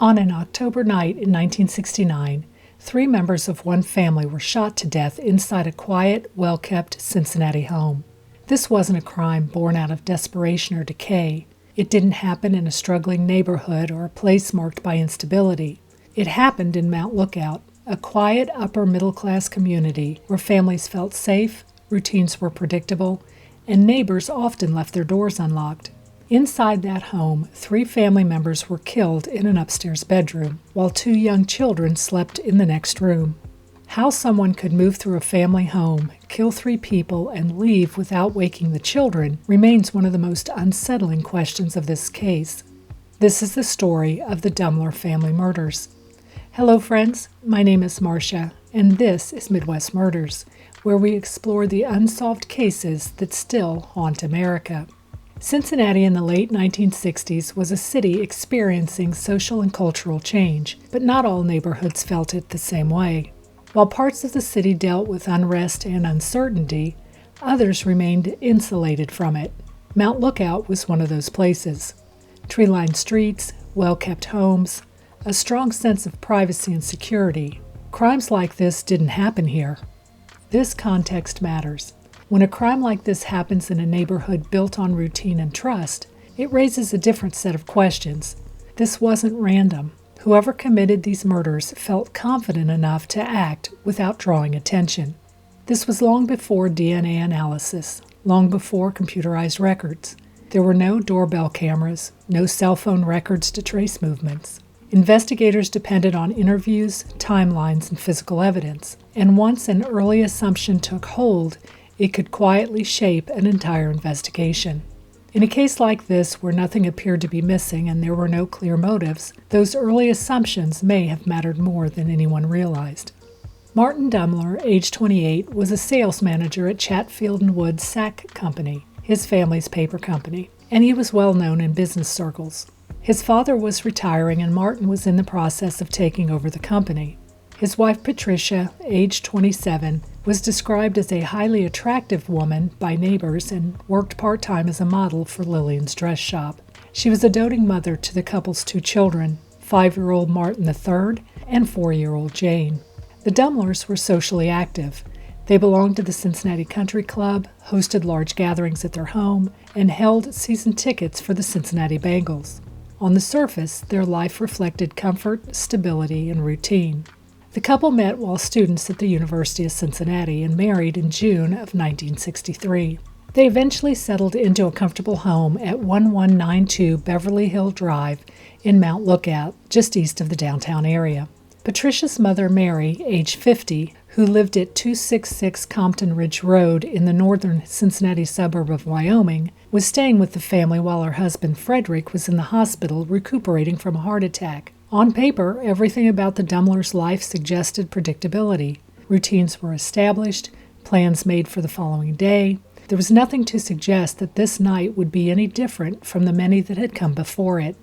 On an October night in 1969, 3 members of one family were shot to death inside a quiet, well-kept Cincinnati home. This wasn't a crime born out of desperation or decay. It didn't happen in a struggling neighborhood or a place marked by instability. It happened in Mount Lookout, a quiet upper-middle-class community where families felt safe, routines were predictable, and neighbors often left their doors unlocked. Inside that home, 3 family members were killed in an upstairs bedroom, while 2 young children slept in the next room. How someone could move through a family home, kill 3 people, and leave without waking the children remains one of the most unsettling questions of this case. This is the story of the Dumler family murders. Hello friends, my name is Marcia, and this is Midwest Murders, where we explore the unsolved cases that still haunt America. Cincinnati in the late 1960s was a city experiencing social and cultural change, but not all neighborhoods felt it the same way. While parts of the city dealt with unrest and uncertainty, others remained insulated from it. Mount Lookout was one of those places. Tree-lined streets, well-kept homes, a strong sense of privacy and security. Crimes like this didn't happen here. This context matters. When a crime like this happens in a neighborhood built on routine and trust, it raises a different set of questions. This wasn't random. Whoever committed these murders felt confident enough to act without drawing attention. This was long before DNA analysis, long before computerized records. There were no doorbell cameras, no cell phone records to trace movements. Investigators depended on interviews, timelines, and physical evidence. And once an early assumption took hold, it could quietly shape an entire investigation. In a case like this, where nothing appeared to be missing and there were no clear motives, those early assumptions may have mattered more than anyone realized. Martin Dumler, age 28, was a sales manager at Chatfield & Wood Sack Company, his family's paper company, and he was well known in business circles. His father was retiring and Martin was in the process of taking over the company. His wife Patricia, age 27, was described as a highly attractive woman by neighbors and worked part-time as a model for Lillian's dress shop. She was a doting mother to the couple's 2 children, 5-year-old Martin III and 4-year-old Jane. The Dumlers were socially active. They belonged to the Cincinnati Country Club, hosted large gatherings at their home, and held season tickets for the Cincinnati Bengals. On the surface, their life reflected comfort, stability, and routine. The couple met while students at the University of Cincinnati and married in June of 1963. They eventually settled into a comfortable home at 1192 Beverly Hill Drive in Mount Lookout, just east of the downtown area. Patricia's mother, Mary, age 50, who lived at 266 Compton Ridge Road in the northern Cincinnati suburb of Wyoming, was staying with the family while her husband, Frederick, was in the hospital recuperating from a heart attack. On paper, everything about the Dumlers' life suggested predictability. Routines were established, plans made for the following day. There was nothing to suggest that this night would be any different from the many that had come before it.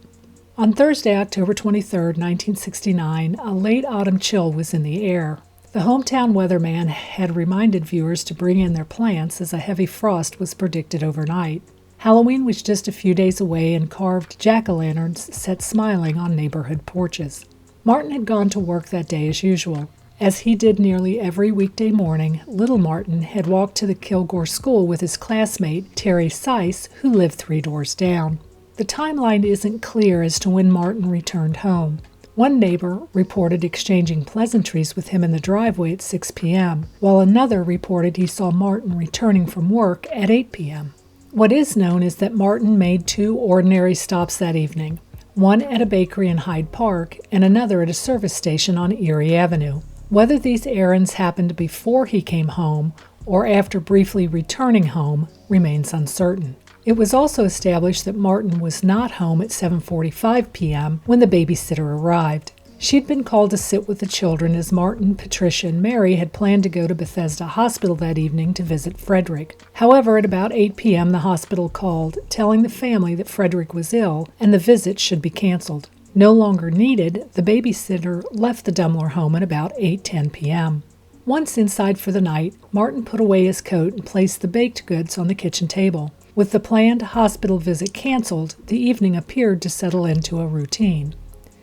On Thursday, October 23, 1969, a late autumn chill was in the air. The hometown weatherman had reminded viewers to bring in their plants as a heavy frost was predicted overnight. Halloween was just a few days away and carved jack-o'-lanterns sat smiling on neighborhood porches. Martin had gone to work that day as usual. As he did nearly every weekday morning, little Martin had walked to the Kilgore School with his classmate, Terry Seiss, who lived 3 doors down. The timeline isn't clear as to when Martin returned home. One neighbor reported exchanging pleasantries with him in the driveway at 6 p.m., while another reported he saw Martin returning from work at 8 p.m. What is known is that Martin made 2 ordinary stops that evening, one at a bakery in Hyde Park and another at a service station on Erie Avenue. Whether these errands happened before he came home or after briefly returning home remains uncertain. It was also established that Martin was not home at 7:45 p.m. when the babysitter arrived. She'd been called to sit with the children as Martin, Patricia, and Mary had planned to go to Bethesda Hospital that evening to visit Frederick. However, at about 8 p.m., the hospital called, telling the family that Frederick was ill and the visit should be canceled. No longer needed, the babysitter left the Dumler home at about 8:10 p.m. Once inside for the night, Martin put away his coat and placed the baked goods on the kitchen table. With the planned hospital visit canceled, the evening appeared to settle into a routine.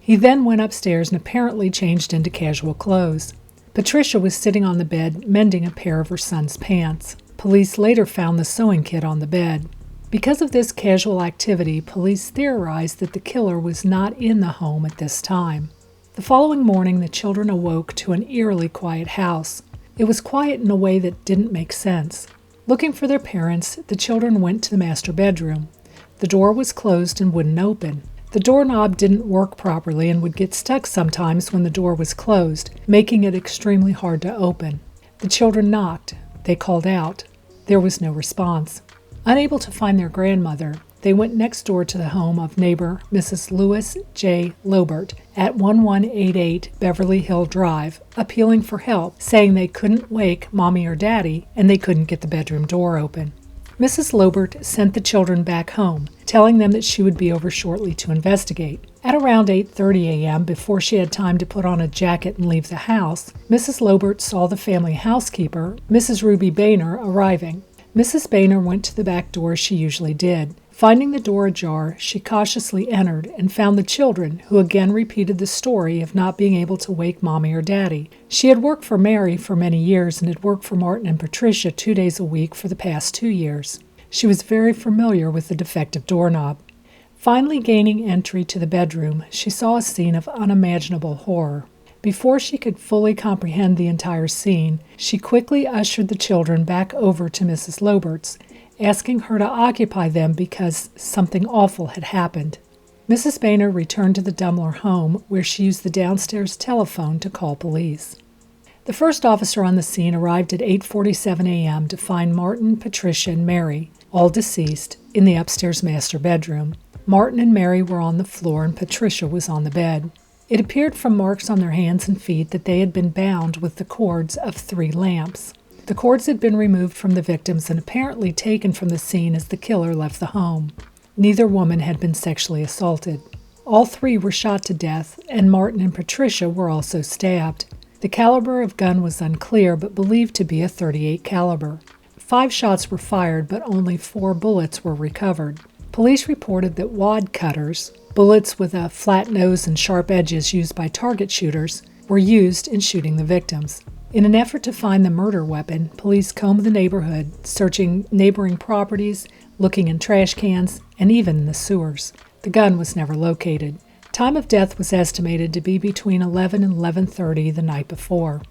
He then went upstairs and apparently changed into casual clothes. Patricia was sitting on the bed mending a pair of her son's pants. Police later found the sewing kit on the bed. Because of this casual activity, police theorized that the killer was not in the home at this time. The following morning, the children awoke to an eerily quiet house. It was quiet in a way that didn't make sense. Looking for their parents, the children went to the master bedroom. The door was closed and wouldn't open. The doorknob didn't work properly and would get stuck sometimes when the door was closed, making it extremely hard to open. The children knocked. They called out. There was no response. Unable to find their grandmother, they went next door to the home of neighbor Mrs. Louis J. Lobert at 1188 Beverly Hill Drive, appealing for help, saying they couldn't wake Mommy or Daddy and they couldn't get the bedroom door open. Mrs. Lobert sent the children back home, telling them that she would be over shortly to investigate. At around 8:30 a.m., before she had time to put on a jacket and leave the house, Mrs. Lobert saw the family housekeeper, Mrs. Ruby Boehner, arriving. Mrs. Boehner went to the back door as she usually did. Finding the door ajar, she cautiously entered and found the children, who again repeated the story of not being able to wake Mommy or Daddy. She had worked for Mary for many years and had worked for Martin and Patricia 2 days a week for the past 2 years. She was very familiar with the defective doorknob. Finally gaining entry to the bedroom, she saw a scene of unimaginable horror. Before she could fully comprehend the entire scene, she quickly ushered the children back over to Mrs. Lobert's, asking her to occupy them because something awful had happened. Mrs. Boehner returned to the Dumler home, where she used the downstairs telephone to call police. The first officer on the scene arrived at 8:47 a.m. to find Martin, Patricia, and Mary, all deceased, in the upstairs master bedroom. Martin and Mary were on the floor and Patricia was on the bed. It appeared from marks on their hands and feet that they had been bound with the cords of 3 lamps. The cords had been removed from the victims and apparently taken from the scene as the killer left the home. Neither woman had been sexually assaulted. All 3 were shot to death, and Martin and Patricia were also stabbed. The caliber of gun was unclear, but believed to be a .38 caliber. 5 shots were fired, but only 4 bullets were recovered. Police reported that wad cutters, bullets with a flat nose and sharp edges used by target shooters, were used in shooting the victims. In an effort to find the murder weapon, police combed the neighborhood, searching neighboring properties, looking in trash cans, and even in the sewers. The gun was never located. Time of death was estimated to be between 11 and 11:30 the night before.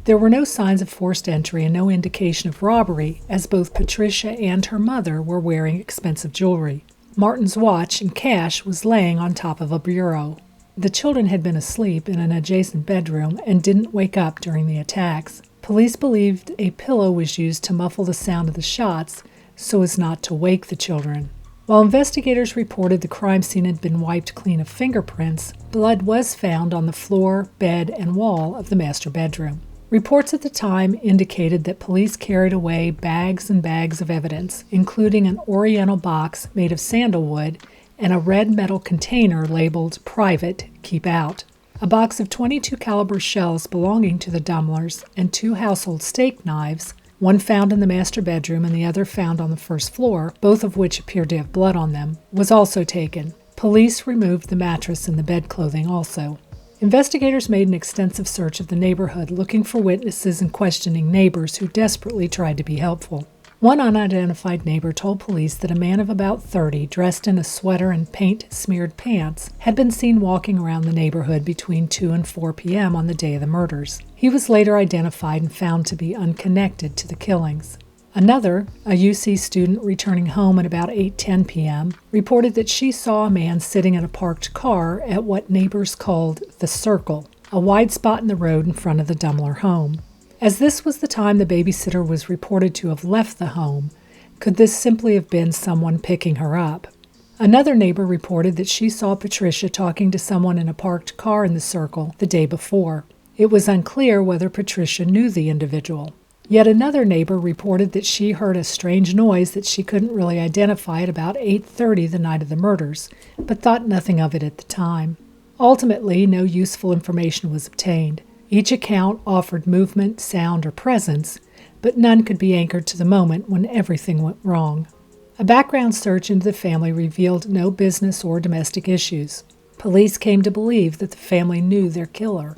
There were no signs of forced entry and no indication of robbery, as both Patricia and her mother were wearing expensive jewelry. Martin's watch and cash was laying on top of a bureau. The children had been asleep in an adjacent bedroom and didn't wake up during the attacks. Police believed a pillow was used to muffle the sound of the shots so as not to wake the children. While investigators reported the crime scene had been wiped clean of fingerprints, blood was found on the floor, bed, and wall of the master bedroom. Reports at the time indicated that police carried away bags and bags of evidence, including an oriental box made of sandalwood and a red metal container labeled Private, Keep Out. A box of .22 caliber shells belonging to the Dumlers and 2 household steak knives, one found in the master bedroom and the other found on the first floor, both of which appeared to have blood on them, was also taken. Police removed the mattress and the bedclothing also. Investigators made an extensive search of the neighborhood, looking for witnesses and questioning neighbors who desperately tried to be helpful. One unidentified neighbor told police that a man of about 30, dressed in a sweater and paint-smeared pants, had been seen walking around the neighborhood between 2 and 4 p.m. on the day of the murders. He was later identified and found to be unconnected to the killings. Another, a UC student returning home at about 8:10 p.m., reported that she saw a man sitting in a parked car at what neighbors called the Circle, a wide spot in the road in front of the Dumler home. As this was the time the babysitter was reported to have left the home, could this simply have been someone picking her up? Another neighbor reported that she saw Patricia talking to someone in a parked car in the Circle the day before. It was unclear whether Patricia knew the individual. Yet another neighbor reported that she heard a strange noise that she couldn't really identify at about 8:30 the night of the murders, but thought nothing of it at the time. Ultimately, no useful information was obtained. Each account offered movement, sound, or presence, but none could be anchored to the moment when everything went wrong. A background search into the family revealed no business or domestic issues. Police came to believe that the family knew their killer.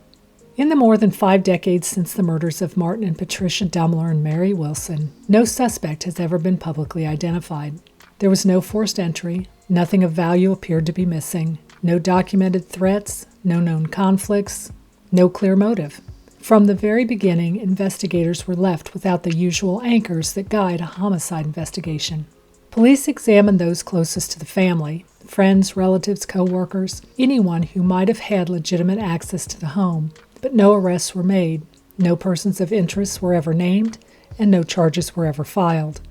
In the more than 5 decades since the murders of Martin and Patricia Dumler and Mary Wilson, no suspect has ever been publicly identified. There was no forced entry, nothing of value appeared to be missing, no documented threats, no known conflicts, no clear motive. From the very beginning, investigators were left without the usual anchors that guide a homicide investigation. Police examined those closest to the family, friends, relatives, co-workers, anyone who might have had legitimate access to the home, but no arrests were made, no persons of interest were ever named, and no charges were ever filed.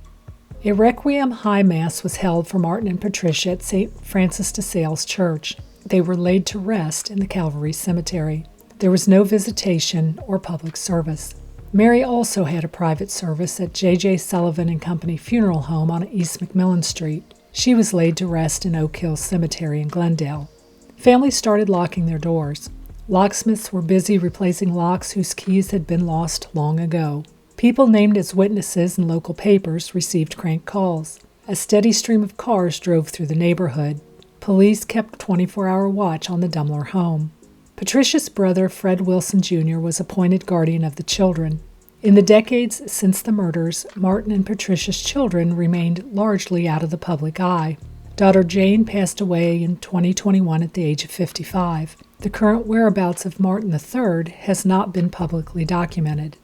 A Requiem High Mass was held for Martin and Patricia at St. Francis de Sales Church. They were laid to rest in the Calvary Cemetery. There was no visitation or public service. Mary also had a private service at J.J. Sullivan and Company Funeral Home on East McMillan Street. She was laid to rest in Oak Hill Cemetery in Glendale. Families started locking their doors. Locksmiths were busy replacing locks whose keys had been lost long ago. People named as witnesses in local papers received crank calls. A steady stream of cars drove through the neighborhood. Police kept 24-hour watch on the Dumler home. Patricia's brother, Fred Wilson Jr., was appointed guardian of the children. In the decades since the murders, Martin and Patricia's children remained largely out of the public eye. Daughter Jane passed away in 2021 at the age of 55. The current whereabouts of Martin III has not been publicly documented.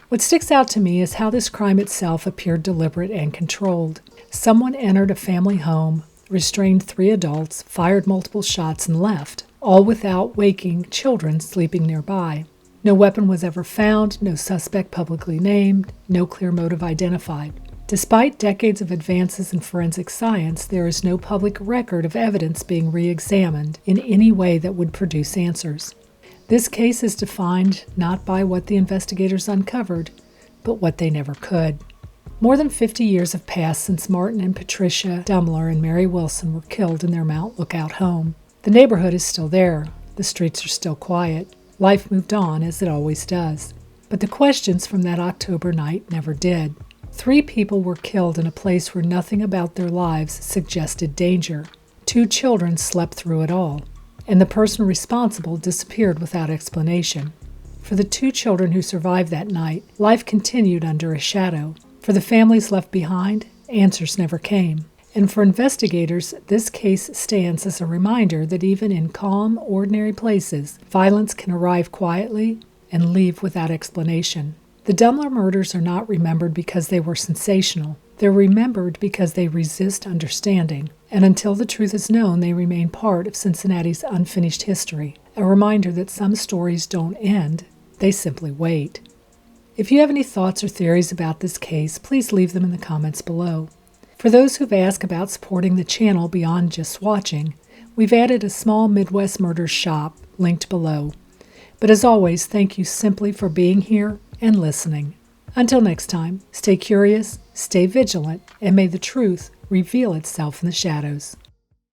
What sticks out to me is how this crime itself appeared deliberate and controlled. Someone entered a family home, restrained 3 adults, fired multiple shots, and left, all without waking children sleeping nearby. No weapon was ever found, no suspect publicly named, no clear motive identified. Despite decades of advances in forensic science, there is no public record of evidence being re-examined in any way that would produce answers. This case is defined not by what the investigators uncovered, but what they never could. More than 50 years have passed since Martin and Patricia Dumler and Mary Wilson were killed in their Mount Lookout home. The neighborhood is still there. The streets are still quiet. Life moved on as it always does. But the questions from that October night never did. 3 people were killed in a place where nothing about their lives suggested danger. 2 children slept through it all, and the person responsible disappeared without explanation. For the 2 children who survived that night, life continued under a shadow. For the families left behind, answers never came. And for investigators, this case stands as a reminder that even in calm, ordinary places, violence can arrive quietly and leave without explanation. The Dumler murders are not remembered because they were sensational. They're remembered because they resist understanding, and until the truth is known, they remain part of Cincinnati's unfinished history, a reminder that some stories don't end, they simply wait. If you have any thoughts or theories about this case, please leave them in the comments below. For those who've asked about supporting the channel beyond just watching, we've added a small Midwest Murders shop linked below. But as always, thank you simply for being here and listening. Until next time, stay curious, stay vigilant, and may the truth reveal itself in the shadows.